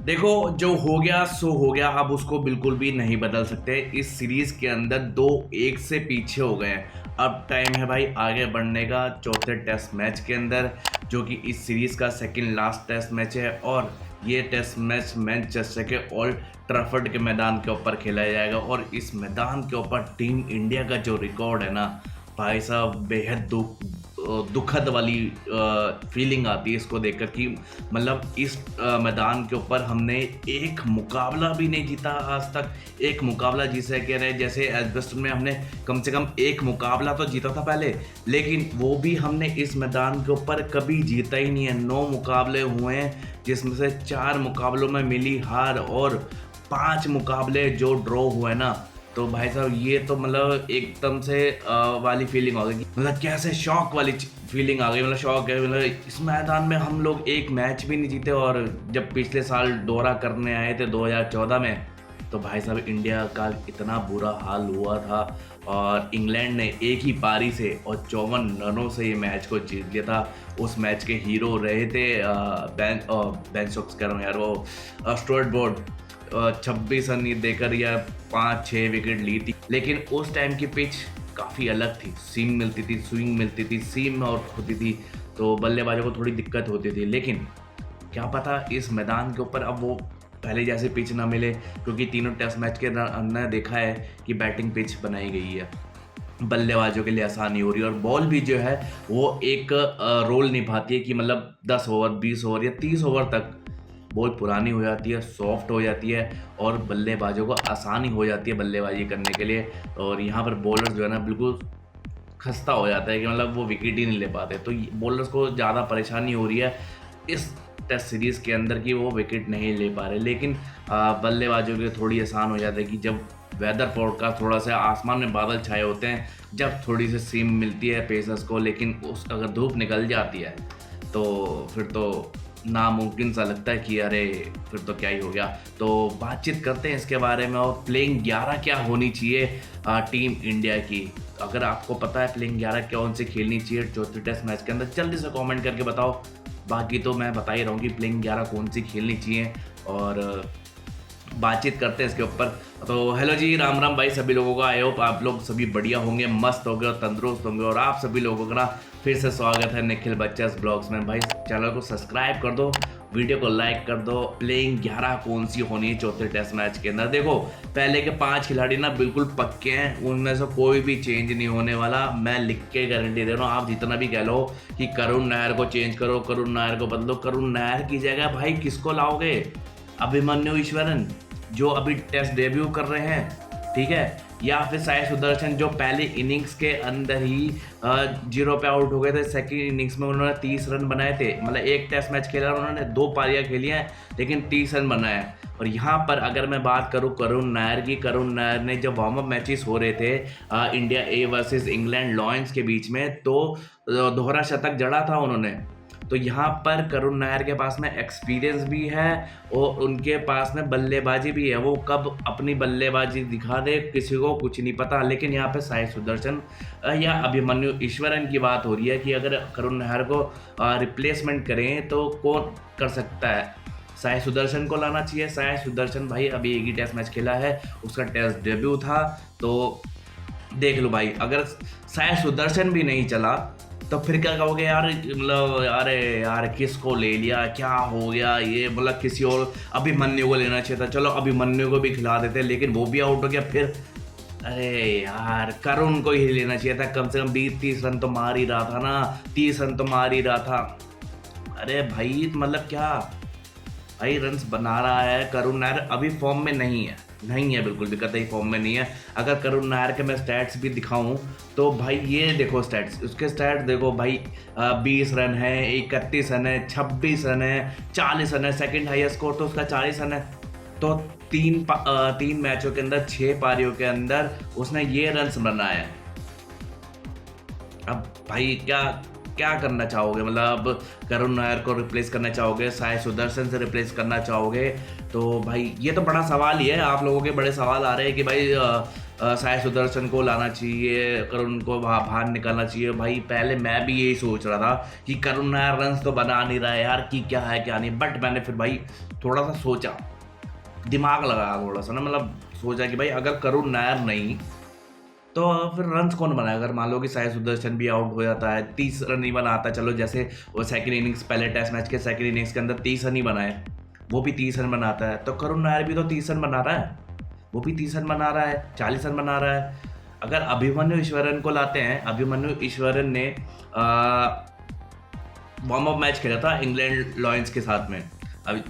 देखो, जो हो गया सो हो गया, अब उसको बिल्कुल भी नहीं बदल सकते। इस सीरीज के अंदर दो एक से पीछे हो गए हैं। अब टाइम है भाई आगे बढ़ने का, चौथे टेस्ट मैच के अंदर, जो कि इस सीरीज का सेकंड लास्ट टेस्ट मैच है। और ये टेस्ट मैच मैनचेस्टर के ओल्ड ट्रैफर्ड के मैदान के ऊपर खेला जाएगा। और इस मैदान के ऊपर टीम इंडिया का जो रिकॉर्ड है ना भाई साहब, बेहद दुखद वाली फीलिंग आती है इसको देखकर कि मतलब इस मैदान के ऊपर हमने एक मुकाबला भी नहीं जीता आज तक। एक मुकाबला जिसे कह रहे हैं, जैसे एजबेस्टन में हमने कम से कम एक मुकाबला तो जीता था पहले, लेकिन वो भी हमने इस मैदान के ऊपर कभी जीता ही नहीं है। 9 मुकाबले हुए हैं जिसमें से 4 मुकाबलों में मिली हार और 5 मुकाबले जो ड्रॉ हुए ना। तो भाई साहब ये तो मतलब एकदम से वाली फीलिंग आ गई, मतलब कैसे शॉक वाली फीलिंग आ गई। मतलब शॉक है, मतलब इस मैदान में हम लोग एक मैच भी नहीं जीते। और जब पिछले साल दौरा करने आए थे 2014 में, तो भाई साहब इंडिया का इतना बुरा हाल हुआ था और इंग्लैंड ने एक ही पारी से और 54 रनों से ये मैच को जीत लिया था। उस मैच के हीरो रहे थे बेन स्टोक्स कर रहा हूँ यार, वो स्टुअर्ट ब्रॉड। 26 रन देकर या 5-6 विकेट ली थी। लेकिन उस टाइम की पिच काफ़ी अलग थी, सीम मिलती थी, स्विंग मिलती थी, सीम आउट होती थी, तो बल्लेबाजों को थोड़ी दिक्कत होती थी। लेकिन क्या पता इस मैदान के ऊपर अब वो पहले जैसे पिच ना मिले, क्योंकि तीनों टेस्ट मैच के हमने देखा है कि बैटिंग पिच बनाई गई है, बल्लेबाजों के लिए आसानी हो रही है। और बॉल भी जो है वो एक रोल निभाती है कि मतलब 10 ओवर, 20 ओवर या 30 ओवर तक बॉल पुरानी हो जाती है, सॉफ्ट हो जाती है और बल्लेबाजों को आसानी हो जाती है बल्लेबाजी करने के लिए। और यहाँ पर बॉलर्स जो है ना बिल्कुल खस्ता हो जाता है कि मतलब वो विकेट ही नहीं ले पाते। तो बॉलर्स को ज़्यादा परेशानी हो रही है इस टेस्ट सीरीज़ के अंदर कि वो विकेट नहीं ले पा रहे। लेकिन बल्लेबाजों के लिए थोड़ी आसान हो जाता है कि जब वेदर फोरकास्ट थोड़ा सा आसमान में बादल छाए होते हैं, जब थोड़ी सी सीम मिलती है पेसर्स को, लेकिन उस अगर धूप निकल जाती है तो फिर तो नामुमकिन सा लगता है कि अरे फिर तो क्या ही हो गया। तो बातचीत करते हैं इसके बारे में। और प्लेइंग 11 क्या होनी चाहिए टीम इंडिया की, अगर आपको पता है प्लेइंग 11 कौन सी खेलनी चाहिए चौथे टेस्ट मैच के अंदर, जल्दी से कमेंट करके बताओ। बाकी तो मैं बता ही रहा हूँ कि प्लेइंग 11 कौन सी खेलनी चाहिए। और बातचीत करते हैं इसके ऊपर। तो हेलो जी, राम राम भाई सभी लोगों का। आई होप आप लोग सभी बढ़िया होंगे, मस्त होंगे और तंदुरुस्त होंगे। और आप सभी लोगों का ना फिर से स्वागत है निखिल बच्चस ब्लॉग्स में। भाई चैनल को सब्सक्राइब कर दो, वीडियो को लाइक कर दो। प्लेइंग 11 कौन सी होनी है चौथे टेस्ट मैच के अंदर। देखो पहले के 5 खिलाड़ी ना बिल्कुल पक्के हैं, उनमें से कोई भी चेंज नहीं होने वाला। मैं लिख के गारंटी दे रहा हूँ। आप जितना भी कह लो कि करुण नायर को चेंज करो, करुण नायर को बदलो, करुण नायर की जगह भाई किसको लाओगे? अभिमन्यु ईश्वरन जो अभी टेस्ट डेब्यू कर रहे हैं, ठीक है, या फिर साई सुदर्शन जो पहले इनिंग्स के अंदर ही 0 पे आउट हो गए थे। सेकंड इनिंग्स में उन्होंने 30 रन बनाए थे, मतलब एक टेस्ट मैच खेला उन्होंने, 2 पारियां खेली हैं लेकिन 30 रन बनाए। और यहाँ पर अगर मैं बात करूँ करुण नायर की, करुण नायर ने जब वार्म अप मैचेस हो रहे थे India A versus England lions के बीच में, तो दोहरा शतक जड़ा था उन्होंने। तो यहाँ पर करुण नायर के पास में एक्सपीरियंस भी है और उनके पास में बल्लेबाजी भी है। वो कब अपनी बल्लेबाजी दिखा दे किसी को कुछ नहीं पता। लेकिन यहाँ पे साई सुदर्शन या अभिमन्यु ईश्वरन की बात हो रही है कि अगर करुण नायर को रिप्लेसमेंट करें तो कौन कर सकता है? साई सुदर्शन को लाना चाहिए। साई सुदर्शन भाई अभी एक ही टेस्ट मैच खेला है, उसका टेस्ट डेब्यू था। तो देख लो भाई, अगर साई सुदर्शन भी नहीं चला तो फिर क्या कहोगे यार, मतलब अरे यार किसको ले लिया, क्या हो गया ये, मतलब किसी और अभिमन्यु को लेना चाहिए था। चलो अभिमन्यु को भी खिला देते, लेकिन वो भी आउट हो गया। फिर अरे यार करुण को ही लेना चाहिए था, कम से कम 20-30 रन तो मार ही रहा था ना, 30 रन तो मार ही रहा था। अरे भाई मतलब क्या भाई रन्स बना रहा है। करुण नायर अभी फॉर्म में नहीं है बिल्कुल भी, कतई फॉर्म में नहीं है। अगर करुण नायर के मैं स्टैट्स भी दिखाऊं तो भाई ये देखो स्टैट्स, उसके स्टैट्स देखो भाई, 20 रन है, 31 रन है, 26 रन है, 40 रन है। सेकंड हाईएस्ट स्कोर तो उसका 40 रन है। तो तीन मैचों के अंदर 6 पारियों के अंदर उसने ये रन्स बनाए हैं। अब भाई क्या क्या करना चाहोगे? मतलब अब करुण नायर को रिप्लेस करना चाहोगे, साई सुदर्शन से रिप्लेस करना चाहोगे? तो भाई ये तो बड़ा सवाल ही है। आप लोगों के बड़े सवाल आ रहे हैं कि भाई साई सुदर्शन को लाना चाहिए, करुण को बाहर निकालना चाहिए। भाई पहले मैं भी यही सोच रहा था कि करुण नायर रन्स तो बना नहीं रहा है यार, कि क्या है क्या नहीं। बट मैंने फिर भाई थोड़ा सा सोचा, दिमाग लगाया थोड़ा सा ना, मतलब सोचा कि भाई अगर करुण नायर नहीं तो फिर रन्स कौन बनाएगा। अगर मान लो कि साई सुदर्शन भी आउट हो जाता है, 30 रन ही बनाता है, चलो जैसे वो सेकंड इनिंग्स, पहले टेस्ट मैच के सेकंड इनिंग्स के अंदर 30 रन ही बनाए, वो भी 30 रन बनाता है, तो करुण नायर भी तो 30 रन बना रहा है, वो भी 30 रन बना रहा है, 40 रन बना रहा है। अगर अभिमन्यु ईश्वरन को लाते हैं, अभिमन्यु ईश्वरन ने वार्म अप मैच खेला था इंग्लैंड लॉयंस के साथ में, अभी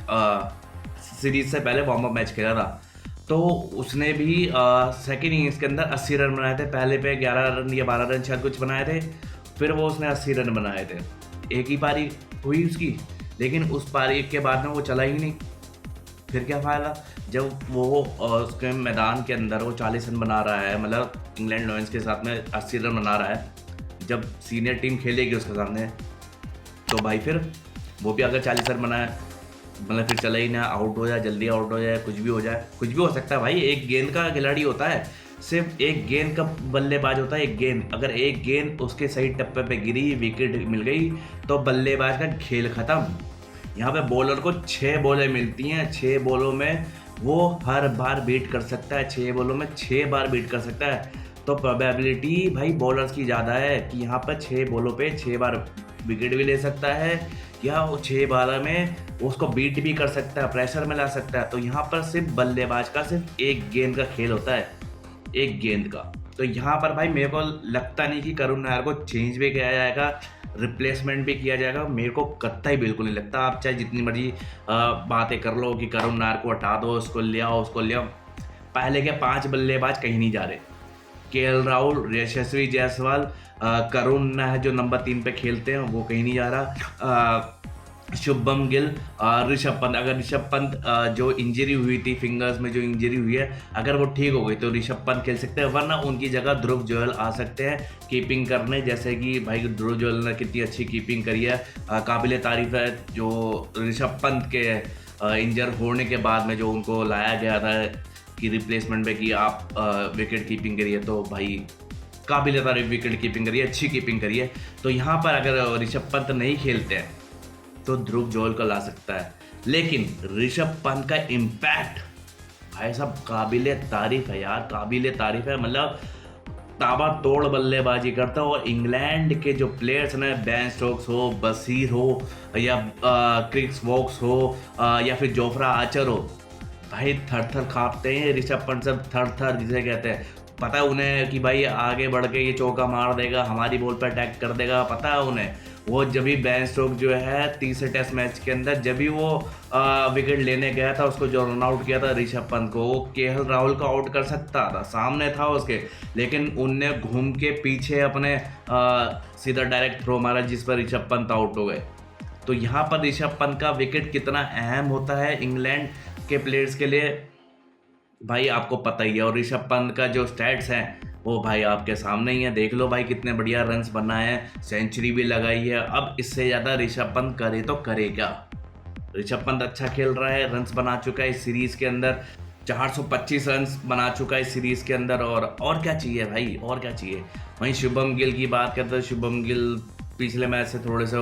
सीरीज से पहले वार्म अप मैच खेला था, तो उसने भी सेकेंड इनिंग्स के अंदर 80 रन बनाए थे, पहले पे 11 रन या 12 रन शायद कुछ बनाए थे, फिर वो उसने 80 रन बनाए थे। एक ही पारी हुई उसकी, लेकिन उस पारी के बाद में वो चला ही नहीं। फिर क्या फ़ायदा जब वो उसके मैदान के अंदर वो 40 रन बना रहा है, मतलब इंग्लैंड लॉयंस के साथ में 80 रन बना रहा है, जब सीनियर टीम खेलेगी उसके सामने, तो भाई फिर वो भी अगर 40 रन बनाए, मतलब फिर चला ही ना, आउट हो जाए, जल्दी आउट हो जाए, कुछ भी हो जाए, कुछ भी हो सकता है भाई। एक गेंद का खिलाड़ी होता है, सिर्फ एक गेंद का बल्लेबाज होता है। एक गेंद, अगर एक गेंद उसके सही टप्पे पे गिरी, विकेट मिल गई, तो बल्लेबाज का खेल खत्म। यहाँ पे बॉलर को 6 बॉलें मिलती हैं, 6 बॉलों में वो हर बार बीट कर सकता है, 6 बॉलों में 6 बार बीट कर सकता है। तो प्रोबेबिलिटी भाई बॉलर्स की ज़्यादा है कि यहाँ पर 6 बॉलों पे 6 बार विकेट भी ले सकता है, या वो 6 बार में उसको बीट भी कर सकता है, प्रेशर में ला सकता है। तो यहाँ पर सिर्फ बल्लेबाज का सिर्फ एक गेंद का खेल होता है, एक गेंद का। तो यहाँ पर भाई मेरे को लगता नहीं कि करुण नायर को चेंज भी किया जाएगा, रिप्लेसमेंट भी किया जाएगा, मेरे को कतई बिल्कुल नहीं लगता। आप चाहे जितनी मर्जी बातें कर लो कि करुण नायर को हटा दो, उसको ले आओ, उसको ले आओ, पहले के 5 बल्लेबाज कहीं नहीं जा रहे। केएल राहुल, यशस्वी जायसवाल, करुण नायर जो नंबर 3 पे खेलते हैं वो कहीं नहीं जा रहा, शुभम गिल, ऋषभ पंत। अगर ऋषभ पंत जो इंजरी हुई थी, फिंगर्स में जो इंजरी हुई है, अगर वो ठीक हो गई तो ऋषभ पंत खेल सकते हैं, वरना उनकी जगह ध्रुव जोयल आ सकते हैं कीपिंग करने। जैसे कि भाई ध्रुव जोयल ने कितनी अच्छी कीपिंग करी है, काबिल तारीफ है। जो ऋषभ पंत के इंजर होने के बाद में जो उनको लाया गया था कि रिप्लेसमेंट में कि आप विकेट कीपिंग करिए, तो भाई काबिल तारीफ विकेट कीपिंग करिए, अच्छी कीपिंग करिए। तो यहाँ पर अगर ऋषभ पंत नहीं खेलते हैं तो ध्रुव जोयल को ला सकता है, लेकिन ऋषभ पंत का इम्पैक्ट भाई साहब काबिले तारीफ है यार, काबिले तारीफ है। मतलब ताबड़तोड़ बल्लेबाजी करता है, और इंग्लैंड के जो प्लेयर्स हैं, बेन स्टोक्स हो, बशीर हो, या क्रिस वोक्स हो, या फिर जोफ्रा आर्चर हो, भाई थर थर कांपते हैं। ऋषभ पंत सब थर थर जिसे कहते हैं, पता है उन्हें कि भाई आगे बढ़ के ये चौका मार देगा, हमारी बॉल पर अटैक कर देगा, पता है उन्हें। वो जब भी बेन स्टोक जो है तीसरे टेस्ट मैच के अंदर जब भी वो विकेट लेने गया था, उसको जो रन आउट किया था ऋषभ पंत को, वो केएल राहुल को आउट कर सकता था, सामने था उसके, लेकिन उनने घूम के पीछे अपने सीधा डायरेक्ट थ्रो मारा, जिस पर ऋषभ पंत आउट हो गए। तो यहाँ पर ऋषभ पंत का विकेट कितना अहम होता है इंग्लैंड के प्लेयर्स के लिए, भाई आपको पता ही है। और ऋषभ पंत का जो स्टैट्स हैं वो भाई आपके सामने ही है, देख लो भाई कितने बढ़िया रन्स बनाए हैं, सेंचुरी भी लगाई है। अब इससे ज़्यादा ऋषभ पंत करे तो करे क्या। ऋषभ पंत अच्छा खेल रहा है, रन्स बना चुका है इस सीरीज़ के अंदर, 425 रन्स बना चुका है इस सीरीज़ के अंदर, और क्या चाहिए भाई, और क्या चाहिए। वहीं शुभम गिल की बात करते हैं, शुभम गिल पिछले मैच से थोड़े से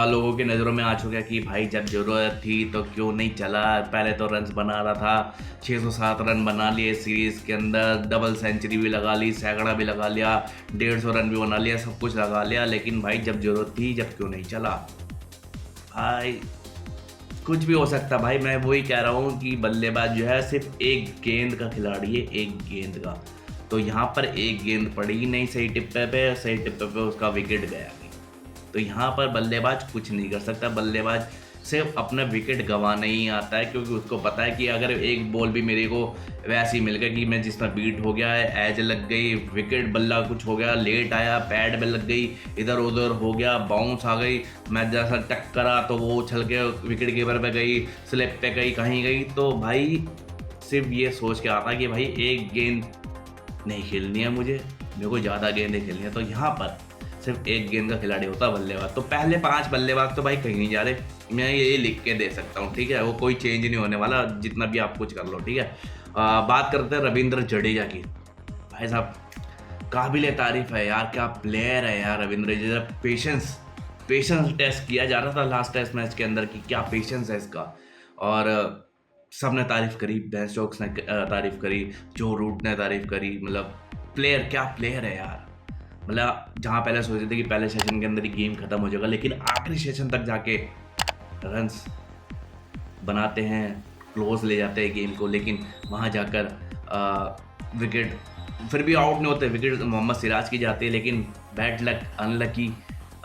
लोगों की नज़रों में आ चुका है कि भाई जब ज़रूरत थी तो क्यों नहीं चला। पहले तो रन्स बना रहा था, 607 रन बना लिए सीरीज़ के अंदर, डबल सेंचुरी भी लगा ली, सैकड़ा भी लगा लिया, 150 रन भी बना लिया, सब कुछ लगा लिया, लेकिन भाई जब ज़रूरत थी, जब क्यों नहीं चला। भाई कुछ भी हो सकता भाई, मैं वही कह रहा हूँ कि बल्लेबाज जो है सिर्फ एक गेंद का खिलाड़ी है, एक गेंद का। तो यहाँ पर एक गेंद पड़ी ही नहीं सही टिप्पे पे, सही टिप्पे पे उसका विकेट गया। तो यहाँ पर बल्लेबाज कुछ नहीं कर सकता, बल्लेबाज सिर्फ अपना विकेट गंवाना ही आता है, क्योंकि उसको पता है कि अगर एक बॉल भी मेरे को वैसी मिल गई कि मैं जिसमें बीट हो गया है, एज लग गई, विकेट बल्ला कुछ हो गया, लेट आया, पैड में लग गई, इधर उधर हो गया, बाउंस आ गई, मैं जैसा टक्करा तो वो उछल के विकेट कीपर पे गई, स्लिप पे गई, कहीं गई, तो भाई सिर्फ ये सोच के आता कि भाई एक गेंद नहीं खेलनी है मुझे को ज़्यादा गेंदें खेलनी है। तो यहाँ पर सिर्फ एक गेंद का खिलाड़ी होता है बल्लेबाज। तो पहले 5 बल्लेबाज तो भाई कहीं नहीं जा रहे, मैं ये लिख के दे सकता हूँ, ठीक है। वो कोई चेंज नहीं होने वाला, जितना भी आप कुछ कर लो, ठीक है। बात करते हैं रविंद्र जडेजा की। भाई साहब काबिल तारीफ है यार, क्या प्लेयर है यार रविंद्र जडेजा। पेशेंस टेस्ट किया जा रहा था लास्ट टेस्ट मैच के अंदर कि क्या पेशेंस है इसका। और सबने तारीफ करी, बेन स्टोक्स ने तारीफ करी, जो रूट ने तारीफ करी। मतलब प्लेयर, क्या प्लेयर है यार। मतलब जहाँ पहले सोचे थे कि पहले सेशन के अंदर ही गेम खत्म हो जाएगा, लेकिन आखिरी सेशन तक जाके रन्स बनाते हैं, क्लोज ले जाते हैं गेम को, लेकिन वहाँ जाकर विकेट फिर भी आउट नहीं होते, विकेट मोहम्मद सिराज की जाती है, लेकिन बैड लक, अनलकी,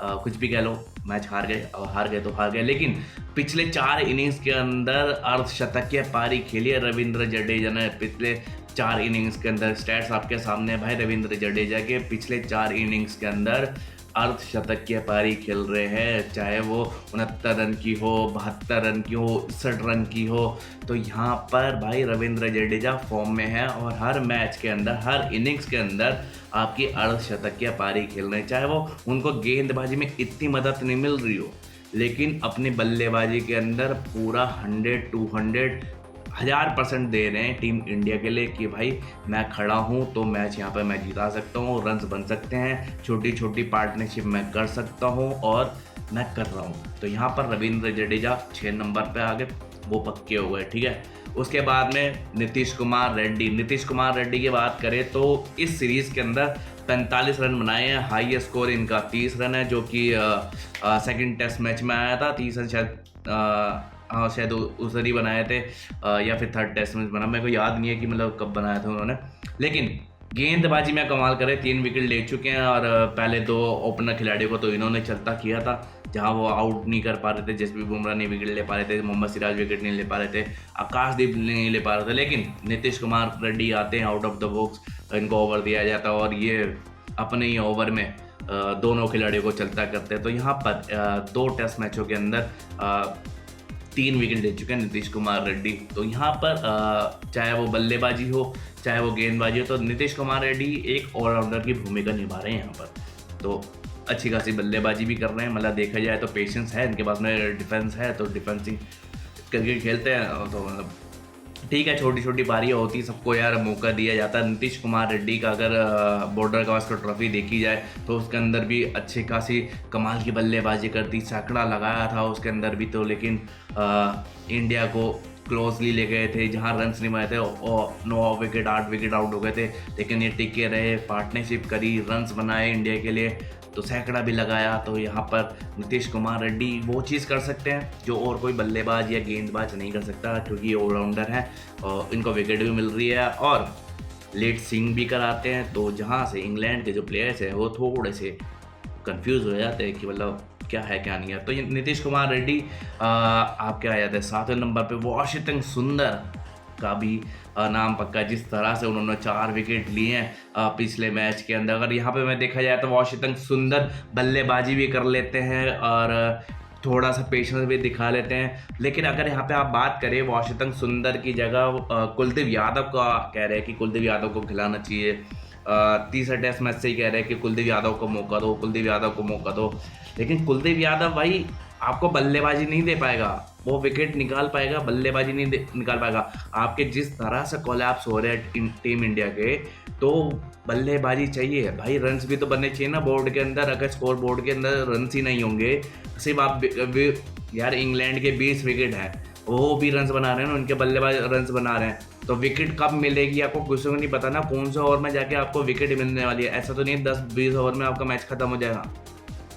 कुछ भी कह लो, मैच हार गए। और हार गए तो हार गए, लेकिन पिछले 4 इनिंग्स के अंदर अर्धशतकीय पारी खेली है रविंद्र जडेजा ने। पिछले 4 इनिंग्स के अंदर स्टैट्स आपके सामने है भाई, रविंद्र जडेजा के पिछले 4 इनिंग्स के अंदर अर्धशतकीय पारी खेल रहे हैं, चाहे वो 69 रन की हो, 72 रन की हो, 61 रन की हो। तो यहाँ पर भाई रविंद्र जडेजा फॉर्म में है और हर मैच के अंदर, हर इनिंग्स के अंदर आपकी अर्धशतकीय पारी खेल रहे हैं। चाहे वो उनको गेंदबाजी में इतनी मदद नहीं मिल रही हो, लेकिन अपनी बल्लेबाजी के अंदर पूरा 100, 200, 1000% दे रहे हैं टीम इंडिया के लिए कि भाई मैं खड़ा हूँ तो मैच यहाँ पर मैं जिता सकता हूँ, रन्स बन सकते हैं, छोटी छोटी पार्टनरशिप मैं कर सकता हूँ और मैं कर रहा हूँ। तो यहाँ पर रविंद्र जडेजा 6 नंबर पे आ गए, वो पक्के हो गए, ठीक है। उसके बाद में नीतीश कुमार रेड्डी की बात करें तो इस सीरीज़ के अंदर 45 रन बनाए हैं, हाईएस्ट स्कोर इनका 30 रन है, जो कि सेकंड टेस्ट मैच में आया था। 30 रन शायद उधर ही बनाए थे, या फिर थर्ड टेस्ट में बना, मेरे को याद नहीं है कि मतलब कब बनाया था उन्होंने। लेकिन गेंदबाजी में कमाल करे, 3 विकेट ले चुके हैं और पहले 2 ओपनर खिलाड़ियों को तो इन्होंने चलता किया था, जहां वो आउट नहीं कर पा रहे थे। जसप्रीत बुमराह नहीं विकेट ले पा रहे थे, मोहम्मद सिराज विकेट नहीं ले पा रहे थे, आकाशदीप नहीं ले पा रहे थे, लेकिन नीतीश कुमार रेड्डी आते हैं, आउट ऑफ द बॉक्स इनको ओवर दिया जाता है और ये अपने ही ओवर में दोनों खिलाड़ियों को चलता करते हैं। तो यहाँ पर 2 टेस्ट मैचों के अंदर 3 विकेट ले चुके हैं नीतीश कुमार रेड्डी। तो यहाँ पर चाहे वो बल्लेबाजी हो, चाहे वो गेंदबाजी हो, तो नीतीश कुमार रेड्डी एक ऑलराउंडर की भूमिका निभा रहे हैं यहाँ पर। तो अच्छी खासी बल्लेबाजी भी कर रहे हैं, मतलब देखा जाए तो पेशेंस है इनके पास में, डिफेंस है, तो डिफेंसिंग करके खेलते हैं। तो मतलब ठीक है, छोटी छोटी पारियाँ होती, सबको यार मौका दिया जाता है। नीतीश कुमार रेड्डी का अगर बॉर्डर गावस्कर ट्रॉफी देखी जाए तो उसके अंदर भी अच्छी खासी कमाल की बल्लेबाजी करती, सैकड़ा लगाया था उसके अंदर भी, तो लेकिन इंडिया को क्लोजली ले गए थे, जहाँ रन्स नहीं बनाए थे और 9 विकेट 8 विकेट आउट हो गए थे, लेकिन ये टिके रहे, पार्टनरशिप करी, रन्स बनाए इंडिया के लिए, तो सैकड़ा भी लगाया। तो यहाँ पर नीतीश कुमार रेड्डी वो चीज़ कर सकते हैं जो और कोई बल्लेबाज या गेंदबाज नहीं कर सकता, क्योंकि ये ऑलराउंडर हैं और इनको विकेट भी मिल रही है और लेट स्विंग भी कराते हैं। तो जहाँ से इंग्लैंड के जो प्लेयर्स हैं वो थोड़े से कंफ्यूज हो जाते हैं कि मतलब क्या है क्या नहीं है। तो ये नीतीश कुमार रेड्डी आप क्या याद है 7वें नंबर पे वाशिंगटन सुंदर का भी नाम पक्का, जिस तरह से उन्होंने 4 विकेट लिए हैं पिछले मैच के अंदर। अगर यहाँ पे मैं देखा जाए तो वाशिंगटन सुंदर बल्लेबाजी भी कर लेते हैं और थोड़ा सा पेशेंस भी दिखा लेते हैं, लेकिन अगर यहाँ पे आप बात करें वाशिंगटन सुंदर की जगह कुलदीप यादव का कह रहे हैं कि कुलदीप यादव को खिलाना चाहिए। तीसरा टेस्ट मैच से ही कह रहे हैं कि कुलदीप यादव को मौका दो, कुलदीप यादव को मौका दो, लेकिन कुलदीप यादव भाई आपको बल्लेबाजी नहीं दे पाएगा, वो विकेट निकाल पाएगा, बल्लेबाजी नहीं निकाल पाएगा। आपके जिस तरह से कोलैप्स हो रहे हैं टीम इंडिया के, तो बल्लेबाजी चाहिए भाई, रन्स भी तो बनने चाहिए ना बोर्ड के अंदर। अगर स्कोर बोर्ड के अंदर रन्स ही नहीं होंगे, सिर्फ आप यार इंग्लैंड के 20 विकेट हैं, वो भी रन्स बना रहे हैं ना, उनके बल्लेबाज रन्स बना रहे हैं, तो विकेट कब मिलेगी आपको किसी को नहीं पता ना, कौन से ओवर में जाके आपको विकेट मिलने वाली है। ऐसा तो नहीं है 10-20 ओवर में आपका मैच खत्म हो जाएगा,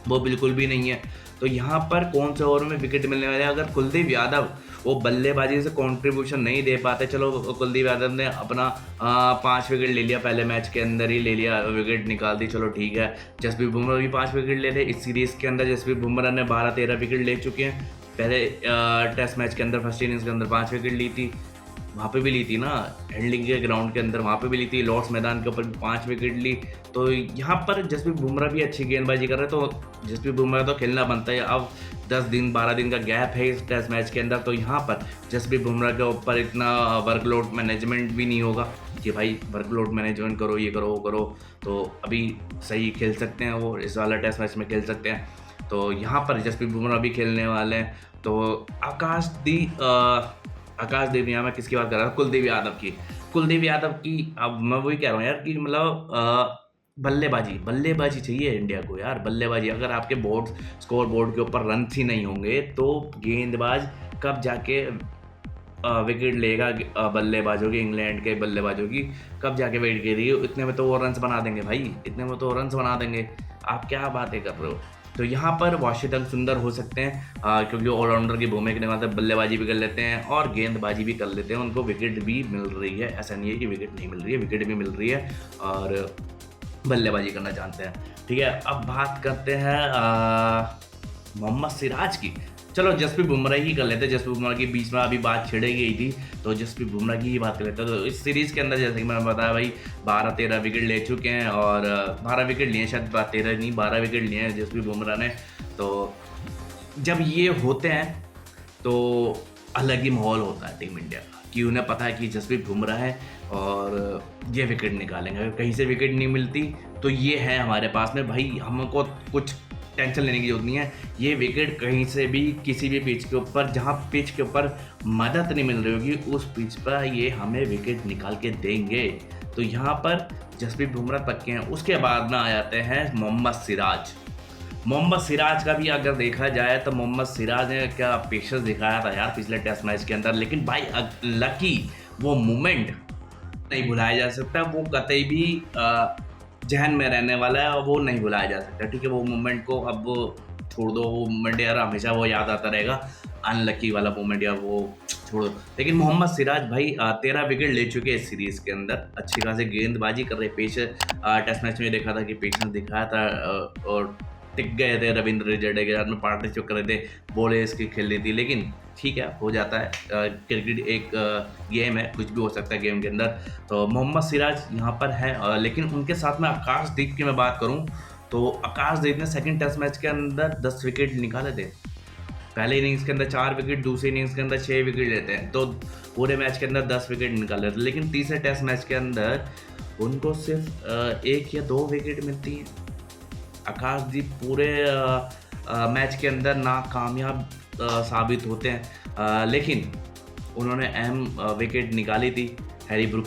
वो बिल्कुल भी नहीं है। तो यहाँ पर कौन से ओवर में विकेट मिलने वाले हैं। अगर कुलदीप यादव वो बल्लेबाजी से कंट्रीब्यूशन नहीं दे पाते, चलो कुलदीप यादव ने अपना 5 विकेट ले लिया, पहले मैच के अंदर ही ले लिया, विकेट निकाल दी, चलो ठीक है। जसप्रीत बुमराह भी 5 विकेट ले थे इस सीरीज़ के अंदर। जसप्रीत बुमराह ने 12-13 विकेट ले चुके हैं, पहले टेस्ट मैच के अंदर फर्स्ट इनिंग्स के अंदर 5 विकेट ली थी, वहाँ पे भी ली थी ना, हैंडलिंग के ग्राउंड के अंदर वहाँ पे भी ली थी, लॉर्ड्स मैदान के ऊपर 5 विकेट ली। तो यहाँ पर जसप्रीत बुमराह भी अच्छी गेंदबाजी कर रहे हैं, तो जसप्रीत बुमराह तो खेलना बनता है। अब 10 दिन 12 दिन का गैप है इस टेस्ट मैच के अंदर, तो यहाँ पर जसप्रीत बुमराह के ऊपर इतना वर्कलोड मैनेजमेंट भी नहीं होगा कि भाई वर्कलोड मैनेजमेंट करो, ये करो वो करो, तो अभी सही खेल सकते हैं वो, इस वाला टेस्ट मैच में खेल सकते हैं। तो यहाँ पर जसप्रीत बुमराह भी खेलने वाले हैं। तो आकाशदीप, यहाँ मैं किसकी बात कर रहा हूँ, कुलदीप यादव की। अब मैं वही कह रहा हूँ यार कि मतलब बल्लेबाजी चाहिए इंडिया को यार, बल्लेबाजी। अगर आपके स्कोर बोर्ड के ऊपर रन ही नहीं होंगे तो गेंदबाज कब जाके विकेट लेगा बल्लेबाजों की, इंग्लैंड के बल्लेबाजों की, कब जाके विकेट गिरेगी। इतने में तो वो रन्स बना देंगे भाई, इतने में तो रन्स बना देंगे। आप क्या बातें कर रहे हो। तो यहाँ पर वाशिंगटन सुंदर हो सकते हैं क्योंकि ऑलराउंडर की भूमिका निभाते हैं, बल्लेबाजी भी कर लेते हैं और गेंदबाजी भी कर लेते हैं। उनको विकेट भी मिल रही है, ऐसा नहीं है कि विकेट नहीं मिल रही है, विकेट भी मिल रही है और बल्लेबाजी करना जानते हैं। ठीक है, अब बात करते हैं मोहम्मद सिराज की। चलो जसप्रीत बुमराह ही कर लेते हैं, जसप्रीत बुमराह की बीच में अभी बात छिड़े गई थी, तो जसप्रीत बुमराह की ही बात कर लेते हैं। तो इस सीरीज़ के अंदर जैसे कि मैंने बताया भाई 12-13 विकेट ले चुके हैं और 12 विकेट लिए, शायद 13 नहीं 12 विकेट लिए हैं जसप्रीत बुमराह ने। तो जब ये होते हैं तो अलग ही माहौल होता है टीम इंडिया का, कि उन्हें पता है कि जसप्रीत बुमराह है और ये विकेट निकालेंगे। अगर कहीं से विकेट नहीं मिलती तो ये है हमारे पास में भाई, हमको कुछ टेंशन लेने की जरूरत नहीं है। ये विकेट कहीं से भी किसी भी पिच के ऊपर, जहाँ पिच के ऊपर मदद नहीं मिल रही होगी, उस पिच पर ये हमें विकेट निकाल के देंगे। तो यहाँ पर जसप्रीत बुमराह पक्के हैं। उसके बाद ना आ जाते हैं मोहम्मद सिराज। मोहम्मद सिराज का भी अगर देखा जाए तो मोहम्मद सिराज ने क्या पेशेंस दिखाया था यार पिछले टेस्ट मैच के अंदर, लेकिन भाई लकी वो मोमेंट नहीं भुलाया जा सकता, वो कतई भी जहन में रहने वाला है और वो नहीं भुलाया जा सकता। ठीक है, वो मोमेंट को अब छोड़ दो, वो मोमेंट यार हमेशा वो याद आता रहेगा, अनलकी वाला मोमेंट यार वो छोड़ो। लेकिन मोहम्मद सिराज भाई 13 विकेट ले चुके हैं इस सीरीज़ के अंदर, अच्छी खासी गेंदबाजी कर रहे। टेस्ट मैच में देखा था कि पेशेंस दिखाया था और टिक गए थे रविंद्र जडेजा में, पार्टनरशिप कर रहे थे, बॉलें इसकी खेल रही थी। लेकिन ठीक है, हो जाता है, क्रिकेट एक गेम है, कुछ भी हो सकता है गेम के अंदर। तो मोहम्मद सिराज यहाँ पर है लेकिन उनके साथ में आकाशदीप की मैं बात करूँ तो आकाशदीप ने सेकंड टेस्ट मैच के अंदर 10 विकेट निकाले थे। पहले इनिंग्स के अंदर 4 विकेट, दूसरे इनिंग्स के अंदर 6 विकेट लेते हैं, तो पूरे मैच के अंदर 10 विकेट निकाले थे। लेकिन तीसरे टेस्ट मैच के अंदर उनको सिर्फ 1 या 2 विकेट मिलती हैं। आकाशदीप पूरे मैच के अंदर नाकामयाब साबित होते हैं, लेकिन उन्होंने अहम विकेट निकाली थी हैरी ब्रुक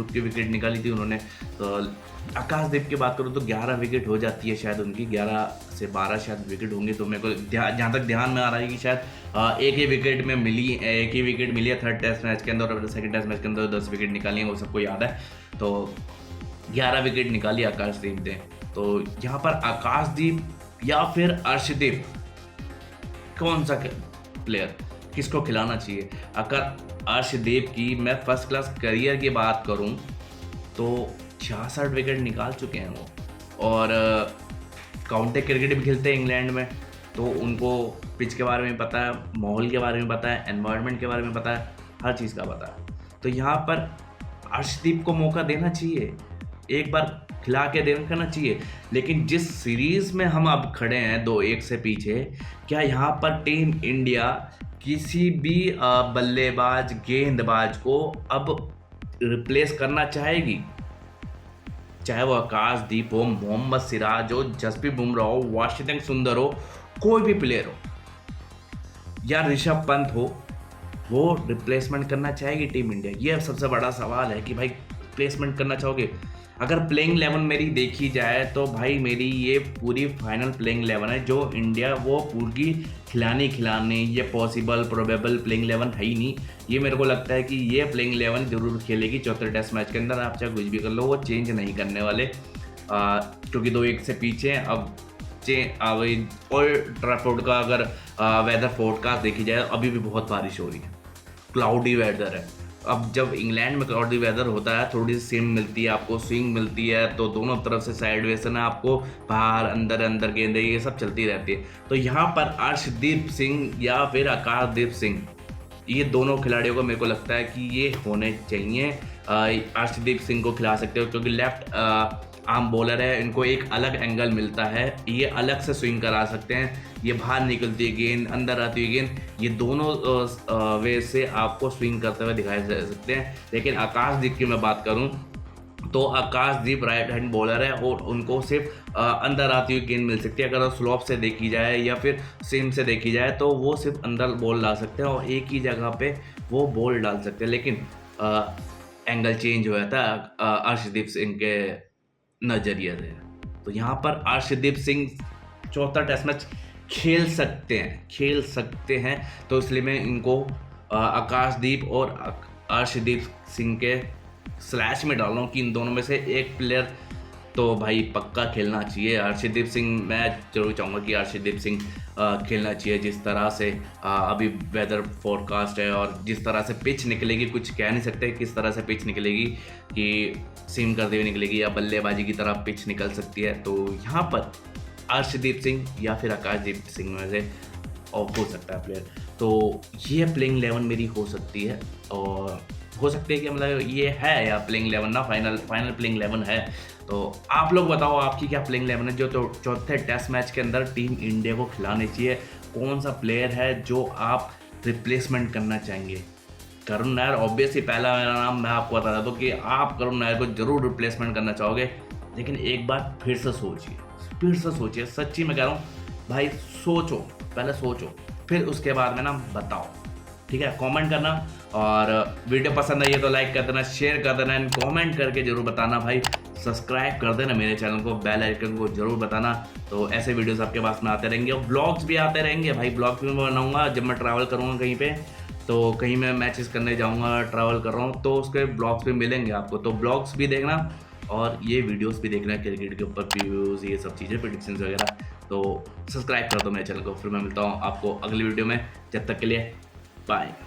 की विकेट निकाली थी उन्होंने। तो आकाशदीप की बात करूँ तो 11 विकेट हो जाती है शायद उनकी, 11 से 12 शायद विकेट होंगे। तो मेरे को जहाँ तक ध्यान में आ रहा है कि शायद एक ही विकेट मिली है थर्ड टेस्ट मैच के अंदर, और सेकंड टेस्ट मैच के अंदर 10 विकेट निकाली हैं, वो सबको याद है। तो 11 विकेट निकाली आकाशदीप ने। तो यहाँ पर आकाशदीप या फिर अर्शदीप, कौन सा प्लेयर किसको खिलाना चाहिए। अगर अर्शदीप की मैं फर्स्ट क्लास करियर की बात करूं तो 66 विकेट निकाल चुके हैं वो, और काउंटी क्रिकेट भी खेलते हैं इंग्लैंड में, तो उनको पिच के बारे में पता है, माहौल के बारे में पता है, एनवायरनमेंट के बारे में पता है, हर चीज़ का पता है। तो यहाँ पर अर्शदीप को मौका देना चाहिए, एक बार खिला के देना चाहिए। लेकिन जिस सीरीज़ में हम अब खड़े हैं 2-1 से पीछे, क्या यहाँ पर टीम इंडिया किसी भी बल्लेबाज गेंदबाज को अब रिप्लेस करना चाहेगी? चाहे वो आकाशदीप हो, मोहम्मद सिराज हो, जसप्रीत बुमराह हो, वाशिंगटन सुंदर हो, कोई भी प्लेयर हो, या ऋषभ पंत हो, वो रिप्लेसमेंट करना चाहेगी टीम इंडिया? ये सबसे बड़ा सवाल है कि भाई रिप्लेसमेंट करना चाहोगे? अगर प्लेइंग 11 मेरी देखी जाए तो भाई मेरी ये पूरी फाइनल प्लेइंग 11 है जो इंडिया वो पूरी खिलानी, ये पॉसिबल प्रोबेबल प्लेइंग 11 है ही नहीं। ये मेरे को लगता है कि ये प्लेइंग 11 जरूर खेलेगी चौथे टेस्ट मैच के अंदर, आप चाहे कुछ भी कर लो, वो चेंज नहीं करने वाले, क्योंकि 2-1 से पीछे। अब ओल्ड ट्रैफोर्ड का अगर वेदर फोरकास्ट देखी जाए, अभी भी बहुत बारिश हो रही है, क्लाउडी वेदर है। अब जब इंग्लैंड में क्लाउडी वेदर होता है, थोड़ी सी सिम मिलती है आपको, स्विंग मिलती है, तो दोनों तरफ से साइड वे से ना आपको बाहर अंदर गेंदें ये सब चलती रहती है। तो यहाँ पर अर्शदीप सिंह या फिर आकाशदीप सिंह, ये दोनों खिलाड़ियों को मेरे को लगता है कि ये होने चाहिए। अर्शदीप सिंह को खिला सकते हो क्योंकि लेफ्ट आर्म बॉलर है, इनको एक अलग एंगल मिलता है, ये अलग से स्विंग करा सकते हैं, ये बाहर निकलती है गेंद, अंदर आती है गेंद, ये दोनों वे से आपको स्विंग करते हुए दिखाई दे सकते हैं। लेकिन आकाशदीप की मैं बात करूं तो आकाशदीप राइट हैंड बॉलर है और उनको सिर्फ अंदर आती हुई गेंद मिल सकती है। अगर स्लोप से देखी जाए या फिर सिम से देखी जाए तो वो सिर्फ अंदर बॉल डाल सकते हैं और एक ही जगह पे वो बॉल डाल सकते हैं। लेकिन एंगल चेंज हो जाता है अर्शदीप सिंह के नज़रिए से। तो यहाँ पर अर्शदीप सिंह चौथा टेस्ट मैच खेल सकते हैं, तो इसलिए मैं इनको आकाशदीप और अर्शदीप सिंह के स्लैश में डाल रहा हूँ कि इन दोनों में से एक प्लेयर तो भाई पक्का खेलना चाहिए। अर्शदीप सिंह, मैं जरूर चाहूँगा कि अर्शदीप सिंह खेलना चाहिए। जिस तरह से अभी वेदर फोरकास्ट है और जिस तरह से पिच निकलेगी, कुछ कह नहीं सकते किस तरह से पिच निकलेगी, कि सीम करते हुए निकलेगी या बल्लेबाजी की तरह पिच निकल सकती है। तो यहाँ पर अर्शदीप सिंह या फिर आकाशदीप सिंह में से ऑफ हो सकता है प्लेयर। तो ये प्लेइंग 11 मेरी हो सकती है, और हो सकती है कि मतलब ये है या प्लेइंग 11 ना, फाइनल प्लेइंग 11 है। तो आप लोग बताओ आपकी क्या प्लेइंग 11 है जो तो चौथे टेस्ट मैच के अंदर टीम इंडिया को खिलानी चाहिए। कौन सा प्लेयर है जो आप रिप्लेसमेंट करना चाहेंगे? करुण नायर ऑब्वियसली पहला मेरा नाम, मैं आपको बता दूं कि आप करुण नायर को जरूर रिप्लेसमेंट करना चाहोगे, लेकिन एक बार फिर से सोचिए, सच्ची मैं कह रहा हूँ भाई, सोचो, पहले सोचो, फिर उसके बाद में ना बताओ, ठीक है? कमेंट करना, और वीडियो पसंद आई है तो लाइक कर देना, शेयर कर देना, एंड कमेंट करके जरूर बताना भाई, सब्सक्राइब कर देना मेरे चैनल को, बेल आइकन को जरूर बताना। तो ऐसे वीडियोस आपके पास में आते रहेंगे, और ब्लॉग्स भी आते रहेंगे भाई। ब्लॉग्स भी मैं बनाऊंगा जब मैं ट्रैवल करूँगा कहीं पे, तो कहीं मैं मैचेस करने जाऊँगा, ट्रैवल कर रहा हूँ, तो उसके ब्लॉग्स भी मिलेंगे आपको। तो ब्लॉग्स भी देखना और ये वीडियोस भी देखना, क्रिकेट के ऊपर प्रीव्यूज, ये सब चीज़ें, प्रेडिक्शंस वगैरह। तो सब्सक्राइब कर दो मेरे चैनल को। फिर मैं मिलता हूँ आपको अगली वीडियो में, जब तक के लिए बाय।